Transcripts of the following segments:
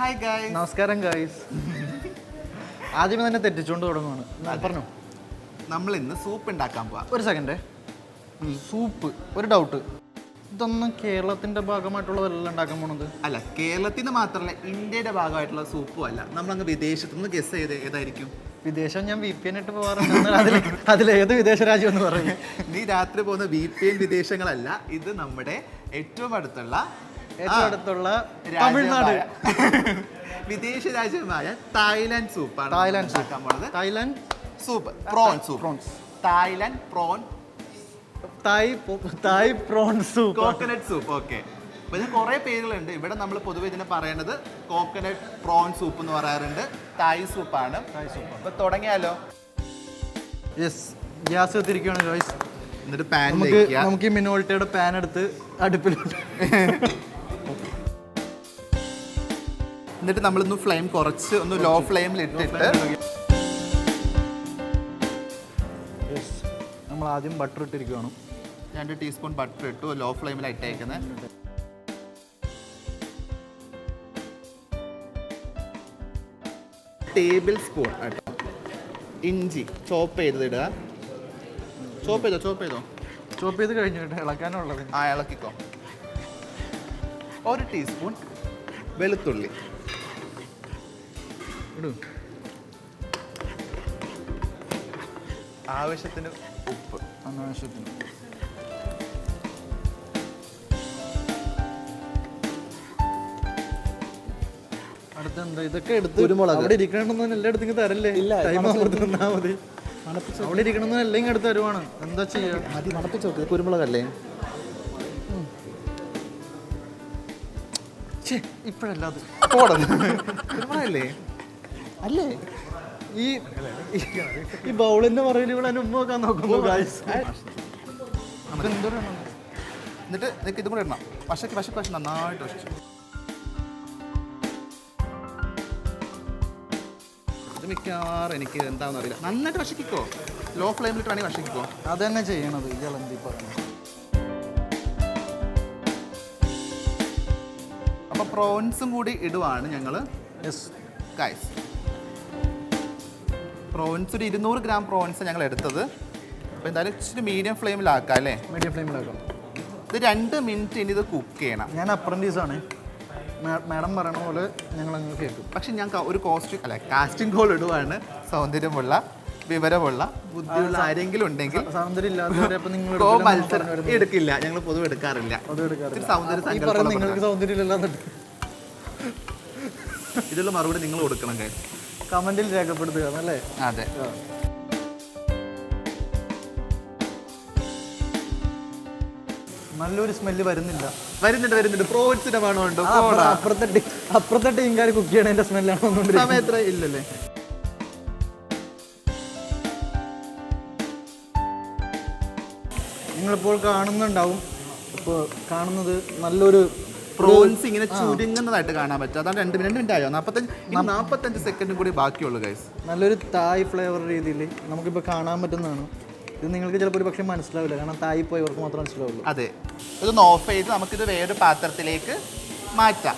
Hi guys. നമസ്കാരം guys. ആദ്യമേ തന്നെ തെറ്റിച്ചുകൊണ്ട് തുടങ്ങുവാണ്. പറഞ്ഞു നമ്മൾ ഇന്ന് സൂപ്പ് ഉണ്ടാക്കാൻ പോവാം. ഒരു സെക്കൻഡ്. സൂപ്പ്, ഒരു ഡൗട്ട്, ഇതൊന്നും കേരളത്തിന്റെ ഭാഗമായിട്ടുള്ളതല്ല ഉണ്ടാക്കാൻ പോണത്? അല്ല, കേരളത്തിൽ നിന്ന് മാത്രമല്ല, ഇന്ത്യയുടെ ഭാഗമായിട്ടുള്ള സൂപ്പും അല്ല. നമ്മളങ്ങ് വിദേശത്തു നിന്ന് ഗസ് ചെയ്ത് ഏതായിരിക്കും? വിദേശം ഞാൻ VPN ഇട്ട് പോകാറുണ്ട്. അതിലേത് വിദേശ രാജ്യം എന്ന് പറയും? നീ രാത്രി പോകുന്ന VPN വിദേശങ്ങളല്ല, ഇത് നമ്മുടെ ഏറ്റവും അടുത്തുള്ള തമിഴ്നാട് വിദേശ രാജ്യമായ തായ്ലാൻഡ് സൂപ്പാണ്. Thailand soup, prawn soup. Thailand prawn, Thai prawn soup, coconut soup. Okay, അപ്പോൾ ഇതിന് കുറേ പേരുകളുണ്ട്. ഇവിടെ നമ്മൾ പൊതുവെ ഇതിനെ പറയുന്നത് കോക്കനട്ട് പ്രോൺ സൂപ്പ് എന്ന് പറയാറുണ്ട്. തായ് സൂപ്പാണ്. അപ്പോൾ തുടങ്ങിയാലോ? യെസ്, ഗ്യാസ് എത്തിരിക്കുകയാണ് ഗൈസ്. എന്നിട്ട് പാൻ നമുക്ക് ഈ മിനോൾട്ടയുടെ പാൻ എടുത്ത് അടുപ്പിലോട്ട്, എന്നിട്ട് നമ്മളിന്ന് ഫ്ലെയിം കുറച്ച് ഒന്ന് ലോ ഫ്ലെയിമിൽ ഇട്ടിട്ട് നമ്മൾ ആദ്യം ബട്ടർ ഇട്ടിരിക്കുകയാണ്. 2 ടീസ്പൂൺ ബട്ടർ ഇട്ടു. ലോ ഫ്ലെയിമിലാണ് ഇട്ടേക്കുന്നത്. ടേബിൾ സ്പൂൺ ഇഞ്ചി ചോപ്പ് ചെയ്തത് ഇടുക. ചോപ്പ് ചെയ്ത് കഴിഞ്ഞിട്ട് ഇളക്കാനുള്ളത്. ഇളക്കിക്കോ. 1 ടീസ്പൂൺ വെളുത്തുള്ളി ഇടും. ആവശ്യത്തിന് ഉപ്പ്. ആവശ്യത്തിന്. അടുത്തെന്താ ഇതൊക്കെ എടുത്ത് അവിടെ ഇരിക്കണമെന്നൊന്നും എല്ലായിടത്തും തരല്ലേ? തന്നാ മതി. അവിടെ ഇരിക്കണമെന്ന് എല്ലാം ഇങ്ങ് എടുത്ത് തരുവാണ്. എന്താ ചെയ്യാ? ആദ്യം മണപ്പിച്ച് നോക്ക്. കുരുമുളകല്ലേ? ഇപ്പോഴല്ല, അത് കുരുമുളകല്ലേ? അല്ലേ? ഈ ബൗളിന്റെ പുറകിൽ ഇവിടെ ഉമ്മ വെക്കാൻ നോക്കുമ്പോ എന്നിട്ട് നിനക്ക് ഇതും കൂടെ ഇടണം. വശക്ക് നന്നായിട്ട് വശിച്ചു. ഇത് മിക്കവാറും എനിക്ക് എന്താണെന്ന് അറിയില്ല. നന്നായിട്ട് വശക്കിക്കോ. ലോ ഫ്ലെയിമിലിട്ട് വേണമെങ്കിൽ വശക്കിക്കോ. അത് തന്നെ ചെയ്യണത്. ഇയാളെന്തി പറഞ്ഞു. അപ്പോൾ പ്രോൺസും കൂടി ഇടുവാണ് ഞങ്ങൾ. യെസ് ഗൈസ്, പ്രോൺസ് ഒരു 200 ഗ്രാം പ്രോൺസ് ഞങ്ങൾ എടുത്തത്. അപ്പോൾ എന്തായാലും ഇച്ചിരി മീഡിയം ഫ്ലെയിമിലാക്കാം അല്ലേ? മീഡിയം ഫ്ലെയിമിലാക്കാം. ഇത് 2 മിനിറ്റ് ഇനി ഇത് കുക്ക് ചെയ്യണം. ഞാൻ അപ്രൻറ്റീസാണ്. മാഡം പറയണ പോലെ ഞങ്ങൾ അങ്ങ് കേൾക്കും. പക്ഷെ ഞാൻ ഒരു കാസ്റ്റിംഗ് കോൾ ഇടുവാണ്. സൗന്ദര്യമുള്ള, വിവരമുള്ള, ബുദ്ധിയുള്ള ആരെങ്കിലും ഉണ്ടെങ്കിൽ സൗന്ദര്യം ഇല്ലാത്തവരെ മത്സരം എടുക്കില്ല. ഞങ്ങൾ പൊതുവെ എടുക്കാറില്ല. നിങ്ങൾക്ക് സൗന്ദര്യം ഇല്ലാതെ ഇതിലുള്ള മറുപടി നിങ്ങൾ കൊടുക്കണം. കമന്റിൽ രേഖപ്പെടുത്തുക അല്ലേ? അതെ. നല്ലൊരു സ്മെല്ല് വരുന്നുണ്ട്. പ്രോൺസിന്റെ മണമുണ്ടോ? അപ്പുറത്തെ ടീംകാർ കുക്ക് ചെയ്യണതിന്റെ സ്മെല്ലാണോ? സമയത്ര ഇല്ലല്ലേ? നിങ്ങളിപ്പോൾ കാണുന്നുണ്ടാവും. ഇപ്പോൾ കാണുന്നത് നല്ലൊരു പ്രോൺസ് ഇങ്ങനെ ചുരുങ്ങുന്നതായിട്ട് കാണാൻ പറ്റും. അതാണ് 2 മിനിറ്റ് ആയോ? 45 സെക്കൻഡും കൂടി ബാക്കിയുള്ളൂ ഗൈസ്. നല്ലൊരു തായ് ഫ്ലേവർ രീതിയിൽ നമുക്കിപ്പോൾ കാണാൻ പറ്റുന്നതാണ്. ഇത് നിങ്ങൾക്ക് ചിലപ്പോൾ ഒരു പക്ഷേ മനസ്സിലാവില്ല, കാരണം തായ് പോയവർക്ക് മാത്രമേ മനസ്സിലാവുള്ളൂ. അതെ, ഇതൊന്ന് ഓഫ് ചെയ്ത് നമുക്കിത് വേറൊരു പാത്രത്തിലേക്ക് മാറ്റാം.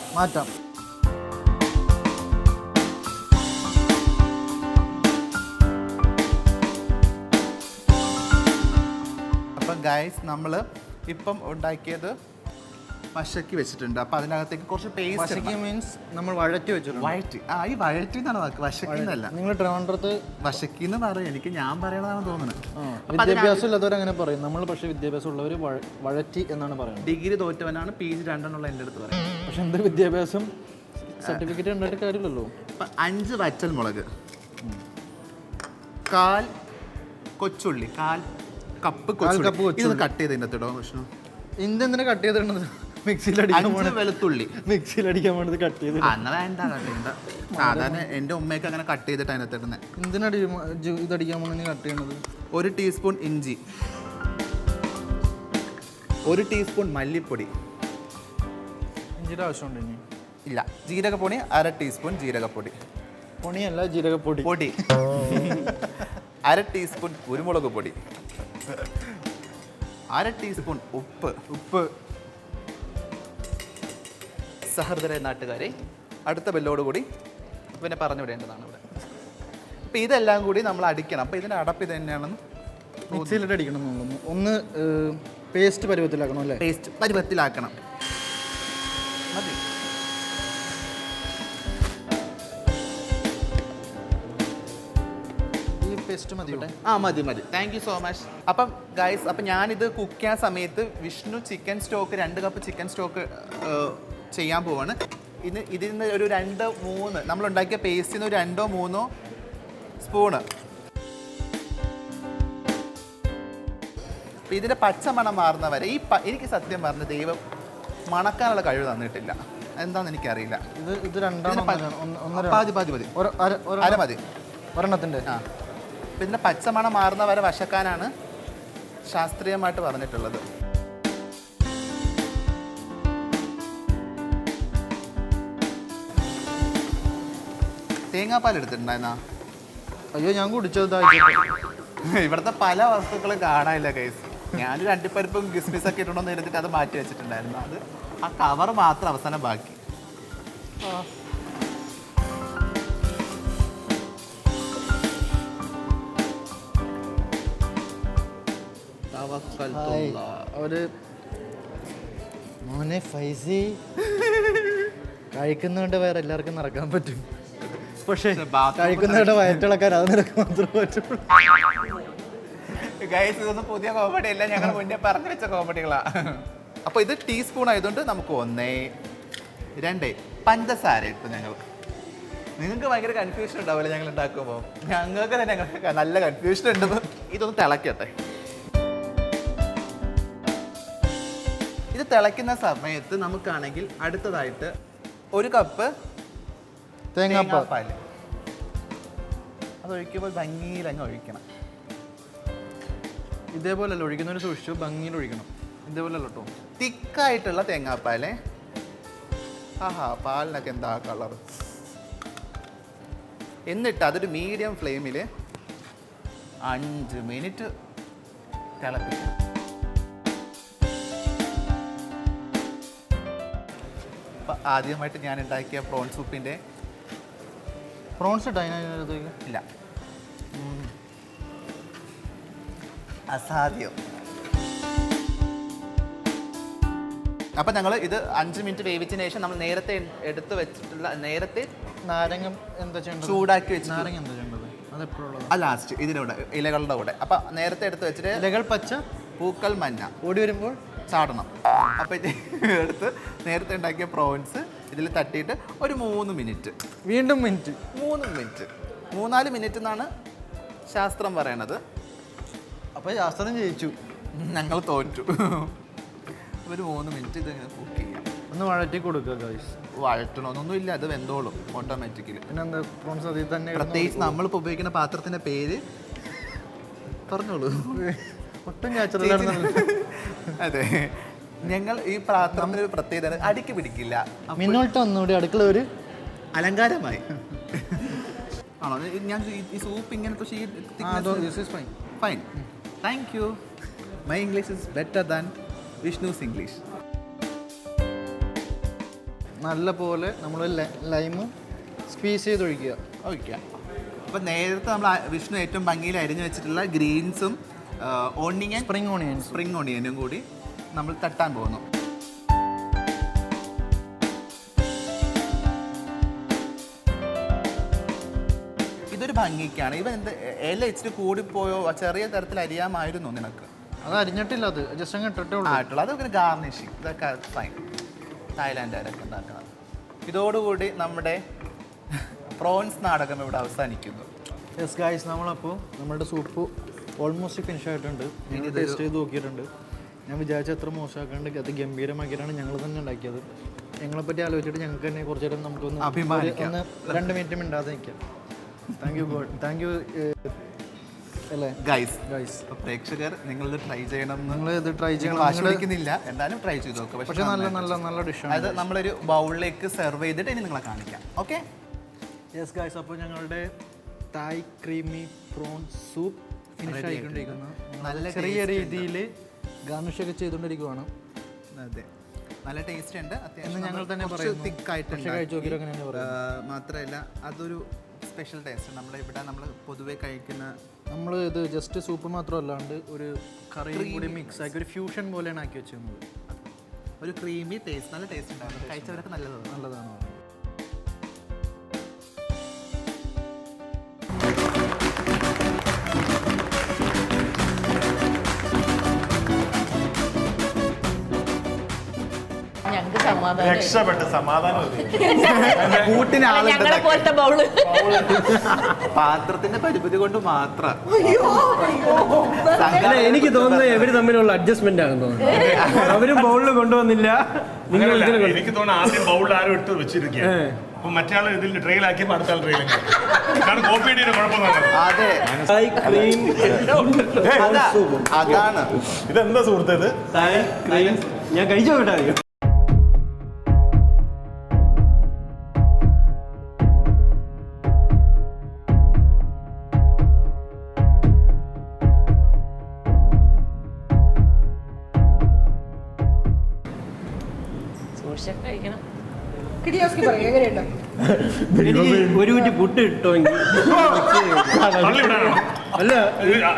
അപ്പം ഗൈസ്, നമ്മൾ ഇപ്പം ഉണ്ടാക്കിയത് വശക്കി വെച്ചിട്ടുണ്ട്. അപ്പം അതിനകത്തേക്ക് കുറച്ച് പേസ്റ്റ്. മീൻസ് നമ്മൾ വഴറ്റി വെച്ചിട്ടുണ്ട്. ഈ വഴറ്റി എന്നാണ് വാക്ക്, വശക്കിന്നല്ല. നിങ്ങൾ ട്രിവാൻഡ്രത്ത് വശക്കി എന്ന് പറയും. ഞാൻ പറയണതാണ് തോന്നുന്നത്. വിദ്യാഭ്യാസം ഇല്ലാത്തവർ അങ്ങനെ പറയും. നമ്മൾ പക്ഷേ വിദ്യാഭ്യാസം ഉള്ളവർ വഴറ്റി എന്നാണ് പറയുന്നത്. ഡിഗ്രി തോറ്റവനാണ് PG 2 എൻ്റെ അടുത്ത് പറയും. പക്ഷെ എന്ത് വിദ്യാഭ്യാസം സർട്ടിഫിക്കറ്റ് ഉണ്ടായിട്ട് കാര്യമില്ലല്ലോ. 5 വറ്റൽ മുളക്, 1/4 കൊച്ചുള്ളി, 1/4 കപ്പ് കൊച്ചുള്ളി. ഇത് കട്ട് ചെയ്ത് ഇതിൻ്റെ ഇടോ വിഷ്ണു. എന്തിനാ കട്ട് ചെയ്തിട്ടുള്ളത്? വെളുത്തുള്ളി മിക്സിയിലടിക്കാൻ വേണ്ടത് കട്ട് ചെയ്ത്. വേണ്ട സാധാരണ എൻ്റെ ഉമ്മയൊക്കെ അങ്ങനെ കട്ട് ചെയ്തിട്ട് അതിനകത്ത് ഇടുന്നത്. എന്തിനാണ് ഇതടിക്കാൻ വേണ്ടി കട്ട് ചെയ്യണത്? 1 ടീസ്പൂൺ ഇഞ്ചി, 1 ടീസ്പൂൺ മല്ലിപ്പൊടി. ഇഞ്ചിയുടെ ആവശ്യമുണ്ട് ഇനി? ഇല്ല. ജീരകപ്പൊടി 1/2 ടീസ്പൂൺ ജീരകപ്പൊടി. പൊടിയല്ല, ജീരകപ്പൊടി. 1/2 ടീസ്പൂൺ കുരുമുളക് പൊടി, 1/2 ടീസ്പൂൺ ഉപ്പ്. സഹൃദയ നാട്ടുകാരെ, അടുത്ത ബെല്ലോട് കൂടി പിന്നെ പറഞ്ഞു വിടേണ്ടതാണ് ഇവിടെ. അപ്പോൾ ഇതെല്ലാം കൂടി നമ്മൾ അടിക്കണം. അപ്പോൾ ഇതിൻ്റെ അടപ്പ് ഇത് തന്നെയാണെന്ന് മിക്സിയിലിട്ട് അടിക്കണം എന്നുള്ളൂ. ഒന്ന് പേസ്റ്റ് പരുവത്തിലാക്കണം അല്ലേ? പേസ്റ്റ് പരുവത്തിലാക്കണം. മതി. ഈ പേസ്റ്റ് മതി. മതി. Thank you so much. അപ്പം ഗൈസ്, അപ്പം ഞാനിത് കുക്ക് ചെയ്യാൻ സമയത്ത് Vishnu chicken stock 2 cup chicken stock ചെയ്യാൻ പോവാണ്. ഇതിൽ നിന്ന് ഒരു 2-3 നമ്മളുണ്ടാക്കിയ പേസ്റ്റിൽ നിന്ന് ഒരു 2-3 സ്പൂണ്. അപ്പം ഇതിൻ്റെ പച്ചമണം മാറുന്ന വരെ എനിക്ക് സത്യം പറഞ്ഞ ദൈവം മണക്കാനുള്ള കഴിവ് തന്നിട്ടില്ല. എന്താണെന്ന് എനിക്കറിയില്ല. ഇത് രണ്ടാണ്. പാതി മതി. അര മതി ഒരെണ്ണത്തിൻ്റെ. ഇതിൻ്റെ പച്ചമണം മാറുന്ന വരെ വശക്കാനാണ് ശാസ്ത്രീയമായിട്ട് പറഞ്ഞിട്ടുള്ളത്. തേങ്ങാപ്പാൽ എടുത്തിട്ടുണ്ടായിരുന്നാ? അയ്യോ, ഞാൻ കുടിച്ചത്. ഇവിടുത്തെ പല വസ്തുക്കളും കാണാനില്ല കൈസ്. ഞാനൊരു അണ്ടിപ്പരിപ്പും കിസ്മിസൊക്കെ ഇട്ടുണ്ടോന്ന് ഇരുന്നിട്ട് അത് മാറ്റി വെച്ചിട്ടുണ്ടായിരുന്നു. അത് ആ കവർ മാത്രം അവസാനം ബാക്കി. അവര് മോനെ ഫൈസി കഴിക്കുന്നതുകൊണ്ട് വേറെ എല്ലാവർക്കും നടക്കാൻ പറ്റും, പക്ഷേ കഴിക്കുന്നവരുടെ വയറ്റിളക്കാൻ അത് നിനക്ക് മാത്രമേ പറ്റുള്ളൂ. ഗൈസ്, ഇതൊന്നും പുതിയ കോമഡി അല്ല, ഞങ്ങൾ മുന്നേ പറഞ്ഞു വെച്ച കോമഡികളാ. അപ്പോൾ ഇത് ടീസ്പൂൺ ആയതുകൊണ്ട് നമുക്ക് 1, 2 പഞ്ചസാര ഇട്ടു. നിങ്ങൾക്ക് ഭയങ്കര കൺഫ്യൂഷൻ ഉണ്ടാവില്ല ഞങ്ങൾ ഉണ്ടാക്കുമ്പോൾ. ഞങ്ങൾക്ക് തന്നെ നല്ല കൺഫ്യൂഷൻ ഉണ്ടെന്ന്. ഇതൊന്ന് തിളക്കട്ടെ. ഇത് തിളയ്ക്കുന്ന സമയത്ത് നമുക്കാണെങ്കിൽ അടുത്തതായിട്ട് 1 കപ്പ് തേങ്ങാപ്പാൽ അതൊഴിക്കുമ്പോൾ ഭംഗിയിൽ അങ്ങ് ഒഴിക്കണം. ഇതേപോലെയല്ല ഒഴിക്കുന്നവർ സൂക്ഷിച്ചു ഭംഗിയിൽ ഒഴിക്കണം. ഇതേപോലെയല്ല കേട്ടോ, തിക്കായിട്ടുള്ള തേങ്ങാപ്പാലേ. പാലിനൊക്കെ എന്താ കളർ. എന്നിട്ട് അതൊരു മീഡിയം ഫ്ലെയിമിൽ 5 മിനിറ്റ് തിളപ്പിക്കണം. ആദ്യമായിട്ട് ഞാൻ ഉണ്ടാക്കിയ പ്രോൺ സൂപ്പിൻ്റെ പ്രോൺസ് ഇല്ല, അസാധ്യം. അപ്പം ഞങ്ങൾ ഇത് 5 മിനിറ്റ് വേവിച്ചതിന് ശേഷം നമ്മൾ നേരത്തെ എടുത്ത് വെച്ചിട്ടുള്ള നാരങ്ങ എന്താ ചെയ്യേണ്ടത്? ചൂടാക്കി വെച്ച് നാരങ്ങ എന്താ ചെയ്യേണ്ടത്? അത് എപ്പോഴുള്ളത് ലാസ്റ്റ് ഇതിലൂടെ ഇലകളുടെ കൂടെ. അപ്പം നേരത്തെ എടുത്ത് വെച്ചിട്ട് ഇലകൾ പച്ച, പൂക്കൾ മഞ്ഞ, ഓടി വരുമ്പോൾ ചാടണം. അപ്പം ഇത് എടുത്ത് നേരത്തെ ഉണ്ടാക്കിയ പ്രോൺസ് ഇതിൽ തട്ടിയിട്ട് ഒരു 3 മിനിറ്റ്, വീണ്ടും മിനിറ്റ്, 3-4 മിനിറ്റ് എന്നാണ് ശാസ്ത്രം പറയണത്. അപ്പോൾ ശാസ്ത്രം ജയിച്ചു, ഞങ്ങൾ തോറ്റു. ഒരു 3 മിനിറ്റ് ഇതിങ്ങനെ കുക്ക് ചെയ്യാം. ഒന്ന് വഴറ്റി കൊടുക്കുക ഗൈസ്. വഴറ്റണമെന്നൊന്നും ഇല്ല, അത് വെന്തോളും ഓട്ടോമാറ്റിക്കലി. പിന്നെ എന്താ പ്രോൺസ് അതിൽ തന്നെ. പ്രത്യേകിച്ച് നമ്മളിപ്പോൾ ഉപയോഗിക്കുന്ന പാത്രത്തിൻ്റെ പേര് പറഞ്ഞോളൂ. ഒട്ടും നാച്ചുറൽ. അതെ, ഞങ്ങൾ ഈ പാത്രത്തിന് ഒരു പ്രത്യേകത, അടിക്ക് പിടിക്കില്ല. മിന്നോട്ട് ഒന്നുകൂടി അടുക്കള ഒരു അലങ്കാരമായി. ആണോ? ഞാൻ ഈ സൂപ്പ് ഇങ്ങനത്തെ fine. Thank you. My English is better than Vishnu's English. നല്ല പോലെ നമ്മൾ ലൈമും സ്ക്വീസ് ചെയ്ത് ഒഴിക്കുക. ഓക്കെ. അപ്പോൾ നേരത്തെ നമ്മൾ വിഷ്ണു ഏറ്റവും ഭംഗിയിൽ അരിഞ്ഞു വെച്ചിട്ടുള്ള ഗ്രീൻസും സ്പ്രിംഗ് ഓണിയനും കൂടി നമ്മൾ തട്ടാൻ പോകുന്നു. ഇതൊരു ഭംഗിക്കാണ്. ഇവ എന്ത് ഇല ഇച്ചിരി കൂടിപ്പോയോ, ചെറിയ തരത്തിൽ അരിയാമായിരുന്നു നിനക്ക്. അത് അരിഞ്ഞിട്ടില്ല, അത് ജസ്റ്റ് അങ്ങ് ഇട്ടിട്ടേ ആയിട്ടുള്ളൂ. അതൊക്കെ ഗാർണിഷിങ്, ഇതൊക്കെ ഫൈൻ. തായ്ലാൻഡുകാരൊക്കെ ഉണ്ടാക്കുന്നത്. ഇതോടുകൂടി നമ്മുടെ പ്രോൺസ് നാടകം ഇവിടെ അവസാനിക്കുന്നു. യെസ് ഗൈസ്, നമ്മളപ്പോൾ നമ്മളുടെ സൂപ്പ് ഓൾമോസ്റ്റ് ഫിനിഷ് ആയിട്ടുണ്ട്. ഞങ്ങൾ ടേസ്റ്റ് ചെയ്ത് നോക്കിയിട്ടുണ്ട്. ഞാൻ വിചാരിച്ച അത്ര മോശമാക്കാണ്ട് അത് ഗംഭീരമാക്കിയിട്ടാണ് ഞങ്ങൾ തന്നെ ഉണ്ടാക്കിയത്. ഞങ്ങളെപ്പറ്റി ആലോചിച്ചിട്ട് ഞങ്ങൾക്ക് തന്നെ കുറച്ച് നേരം നമുക്കൊന്ന് 2 മിനിറ്റ് മിണ്ടാതെ നിൽക്കാം. Thank you God, thank you അല്ലേ ഗൈസ്. പ്രേക്ഷകർ നിങ്ങളിത് ട്രൈ ചെയ്യണം. നിങ്ങളിത് ട്രൈ ചെയ്യണം. ആശ്രയിക്കുന്നില്ല, എന്തായാലും ട്രൈ ചെയ്ത് നോക്കുക. പക്ഷേ നല്ല ഡിഷാണ്. അത് നമ്മളൊരു ബൗളിലേക്ക് സെർവ് ചെയ്തിട്ട് ഇനി നിങ്ങളെ കാണിക്കാം. ഓക്കെ. യെസ് ഗൈസ്, അപ്പോൾ ഞങ്ങളുടെ തായ് ക്രീമി പ്രോൺ സൂപ്പ് ഫിനിഷ് ആയിക്കൊണ്ടിരിക്കുന്നു. നല്ല ചെറിയ രീതിയിൽ ഗാർണിഷൊക്കെ ചെയ്തുകൊണ്ടിരിക്കുവാണ്. അതെ, നല്ല ടേസ്റ്റ് ഉണ്ട് എന്ന് ഞങ്ങൾ തന്നെ പറയുന്നു. തിക്കായിട്ടുണ്ട്. കഴിച്ചു നോക്കിയിട്ട് അങ്ങനെയാണ് പറയുന്നത്. മാത്രമല്ല അതൊരു സ്പെഷ്യൽ ടേസ്റ്റ്. ഇവിടെ നമ്മൾ പൊതുവെ കഴിക്കുന്ന നമ്മൾ ഇത് ജസ്റ്റ് സൂപ്പ് മാത്രമല്ലാണ്ട് ഒരു കറിയും കൂടി മിക്സ് ആക്കി ഒരു ഫ്യൂഷൻ പോലെയാണ് ആക്കി വെച്ചിരുന്നത്. ഒരു ക്രീമി ടേസ്റ്റ്, നല്ല ടേസ്റ്റ് ഉണ്ടായിരുന്നു. കഴിച്ചവരൊക്കെ നല്ലതാണ്. ഞങ്ങൾക്ക് സമാധാനം രക്ഷപ്പെട്ട് സമാധാനം കൂട്ടിന് ഞങ്ങളെ പോലത്തെ ബൗള് പാത്രത്തിന്റെ പരിമിതി കൊണ്ട് മാത്രം അല്ല, എനിക്ക് തോന്നുന്നത് ഇവര് തമ്മിലുള്ള അഡ്ജസ്റ്റ്മെന്റ് ആണെന്ന് തോന്നുന്നു. അവരും ബൗളിൽ കൊണ്ടുവന്നില്ല, നിങ്ങൾ ഇതിൽ കൊണ്ടു- എനിക്ക് തോന്നുന്നു ആദ്യം ബൗളിൽ ആരും എടുത്ത് വെച്ചിരിക്കുക. അപ്പൊ മറ്റേ ആൾ ഇതിൽ ട്രെയിലാക്കിയപ്പോൾ അടുത്ത ആൾ ട്രെയിലാക്കി. കാരണം കോപ്പി അടിയുടെ കുഴപ്പമൊന്നും. അതെ, തായ് ക്രീം അതാണ്. ഇതെന്താ സുഹൃത്ത് ഇത്? തായ് ക്രീം ഞാൻ കഴിച്ചു നോക്കട്ടെ അറിയോ? സൂക്ഷിച്ചൊക്കെ കഴിക്കണം. എനിക്ക് ഒരു കുറ്റി പുട്ട് ഇട്ടോങ്കിൽ തള്ളിവിടാനാണോ? അല്ല,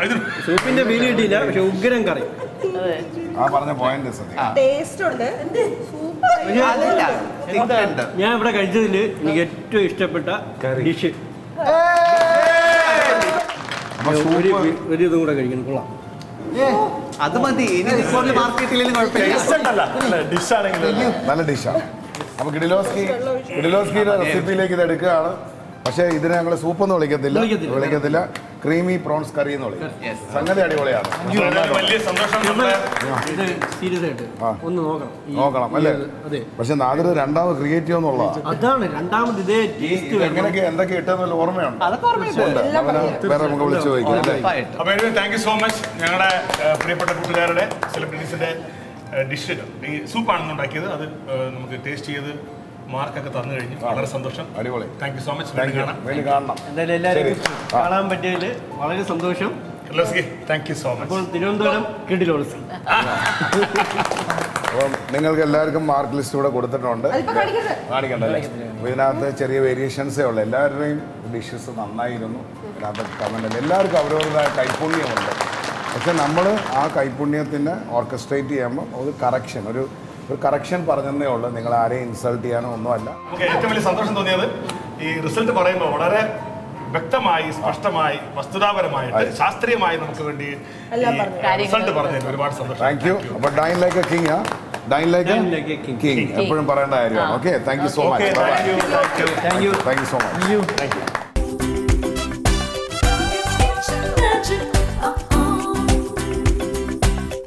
ഇത് സൂപ്പിന്റെ ഫീൽ കിട്ടിയില്ല, പക്ഷെ ഉഗ്രം കറി. അതെ, ആ പറഞ്ഞ പോയിന്റ് സത്യം. ടേസ്റ്റ് ഉണ്ട് അതല്ല, തിക്കുണ്ട്. ഞാൻ ഇവിടെ കഴിച്ചതിൽ എനിക്ക് ഏറ്റവും ഇഷ്ടപ്പെട്ട ഡിഷ് ഒരു ഇതും കൂടെ കഴിക്കണം. കൊള്ളാം. അത് മതി. ഇനി മാർക്കറ്റിലും കുഴപ്പമില്ല. ഡിഷ് ആണെങ്കിൽ നല്ല ഡിഷാണ്. അപ്പൊ കിഡിലോസ്കിയുടെ റെസിപ്പിയിലേക്ക് ഇത് എടുക്കുകയാണ്. പക്ഷേ ഇതിനെ ഞങ്ങൾ സൂപ്പൊന്നും വിളിക്കത്തില്ല, ക്രീമി പ്രോൺസ് കറി എന്ന് വിളിക്കും. സംഗതി അടിപൊളിയാണ്. വലിയ സന്തോഷം. നമ്മുടെ ഇത് സീരിയസ് ആയിട്ട് ഒന്ന് നോക്കണം. നോക്കണം അല്ലേ? അതെ, പക്ഷെ നാദിർ രണ്ടാമത് ക്രിയേറ്റ് എന്നുള്ളതാണ്. അതാണ് രണ്ടാമത് ഇതേ ടേസ്റ്റ്. എന്തൊക്കെ ഇട്ടെന്നുള്ള ഓർമ്മയുണ്ട്. അതൊക്കെ ഓർമ്മയുണ്ട്. അവനെ വേറെ നമുക്ക് വിളിച്ചു ചോദിക്കാം അല്ലേ? അപ്പോൾ താങ്ക് യു സോ മച്ച്. ഞങ്ങളുടെ പ്രിയപ്പെട്ട കൂട്ടുകാരുടെ സെലിബ്രിറ്റീസിന്റെ ഡിഷ് ഈ സൂപ്പാണെന്ന് ഉണ്ടാക്കിയത്. അത് നമുക്ക് ടേസ്റ്റ് ചെയ്ത് മാർക്കൊക്കെ തന്നു കഴിഞ്ഞു. വളരെ സന്തോഷം. അടിപൊളി. Thank you so much. വേണ്ടി കാണണം. എന്തായാലും എല്ലാവരും കാണാൻ പറ്റിയതിൽ വളരെ സന്തോഷം. Thank you so much. അപ്പോൾ തിരുവനന്തപുരം കിഡിലോസ്കി. അപ്പം നിങ്ങൾക്ക് എല്ലാവർക്കും മാർക്ക് ലിസ്റ്റ് ഇവിടെ കൊടുത്തിട്ടുണ്ട്. കാണിക്കണ്ടല്ലേ? അപ്പോൾ ഇതിനകത്ത് ചെറിയ വേരിയേഷൻസേ ഉള്ളൂ. എല്ലാവരുടെയും ഡിഷസ് നന്നായിരുന്നു. ഇതിനകത്ത് കമൻ്റ് എല്ലാവർക്കും അവരവരുടേതായ കൈപുണ്യമുണ്ട്. പക്ഷെ നമ്മൾ ആ കൈപുണ്യത്തിന് ഓർക്കസ്ട്രേറ്റ് ചെയ്യുമ്പോൾ ഒരു കറക്ഷൻ പറഞ്ഞതേ ഉള്ളൂ. നിങ്ങൾ ആരെയും ഇൻസൾട്ട് ചെയ്യാനോ ഒന്നുമല്ല. നമുക്ക് ഏറ്റവും വലിയ സന്തോഷം തോന്നിയത് ഈ റിസൾട്ട് പറയുമ്പോൾ വളരെ വ്യക്തമായി, സ്പഷ്ടമായി, വസ്തുതാപരമായിട്ട്, ശാസ്ത്രീയമായി നമുക്ക് വേണ്ടി റിസൾട്ട് പറഞ്ഞതിൽ ഒരുപാട് സന്തോഷം. Thank you. അപ്പോൾ dine like a king, dine like a king എപ്പോഴും പറയേണ്ട കാര്യമാണ്. Okay, thank you so much. Thank you thank you so much.